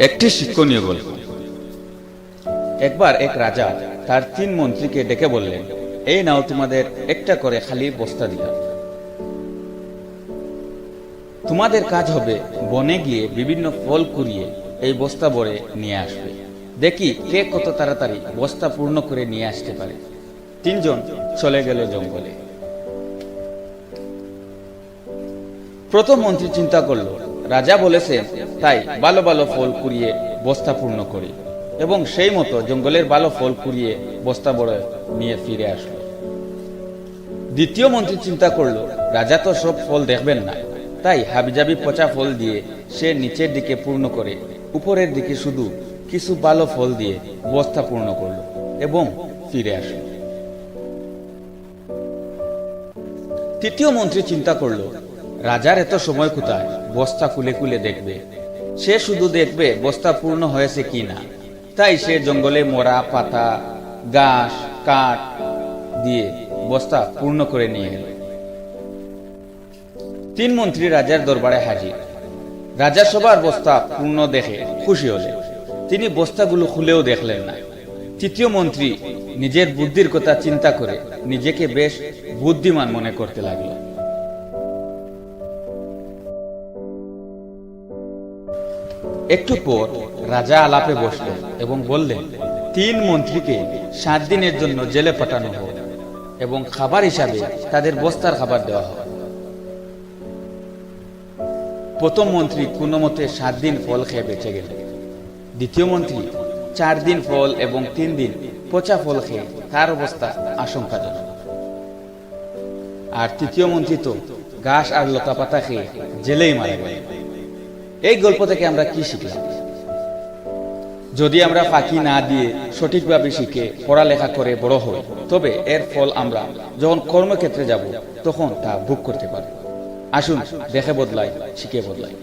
একটি শিক্ষণীয় গল্প। একবার এক রাজা তার 3 মন্ত্রীকে ডেকে বললেন, এই নাও তোমাদের একটা করে খালি বস্তা দিলাম। তোমাদের কাজ হবে বনে গিয়ে বিভিন্ন ফল কুড়িয়ে এই বস্তা ভরে নিয়ে আসবে। দেখি কে কত তাড়াতাড়ি বস্তা পূর্ণ করে নিয়ে আসতে পারে। 3 জন চলে গেল জঙ্গলে। প্রথম মন্ত্রী চিন্তা করল, রাজা বলেছেন তাই ভালো ভালো ফল কুড়িয়ে বস্তা পূর্ণ করি, এবং সেই মতো জঙ্গলের ভালো ফল কুড়িয়ে বস্তা ভরে নিয়ে ফিরে আসলো। দ্বিতীয় মন্ত্রী চিন্তা করল, রাজা তো সব ফল দেখবেন না, তাই হাবিজাবি পচা ফল দিয়ে সে নিচের দিকে পূর্ণ করে উপরের দিকে শুধু কিছু ভালো ফল দিয়ে বস্তা পূর্ণ করল এবং ফিরে আসলো। তৃতীয় মন্ত্রী চিন্তা করল, রাজার এত সময় কোথায় বস্তা খুলে খুলে দেখবে, সে শুধু দেখবে বস্তা পূর্ণ হয়েছে কি না। তাই সে জঙ্গলে মরা পাতা, ঘাস, কাঠ দিয়ে বস্তা পূর্ণ করে নিয়ে এল। 3 মন্ত্রী রাজার দরবারে হাজির। রাজা সবার বস্তা পূর্ণ দেখে খুশি হলেন। তিনি বস্তাগুলো খুলেও দেখলেন না। তৃতীয় মন্ত্রী নিজের বুদ্ধির কথা চিন্তা করে নিজেকে বেশ বুদ্ধিমান মনে করতে লাগল। একটু পর রাজা আলাপে বসলেন এবং বললেন, 3 মন্ত্রীকে 7 দিনের জন্য জেলে পাঠানো হোক এবং খাবার হিসাবে তাদের বস্তার খাবার দেওয়া হোক। প্রথম মন্ত্রী কোনো মতে 7 দিন ফল খেয়ে বেঁচে গেলেন। দ্বিতীয় মন্ত্রী 4 দিন ফল এবং 3 দিন পচা ফল খেয়ে তার অবস্থা আশঙ্কাজনক। আর তৃতীয় মন্ত্রী তো ঘাস আর লতা পাতা খেয়ে জেলেই মারা গেল। এই গল্প থেকে আমরা কি শিখলাম? যদি আমরা ফাঁকি না দিয়ে সঠিকভাবে শিখে পড়ালেখা করে বড় হই, তবে এর ফল আমরা যখন কর্মক্ষেত্রে যাব তখন তা ভোগ করতে পারি। আসুন দেখে বদলাই, শিখে বদলাই।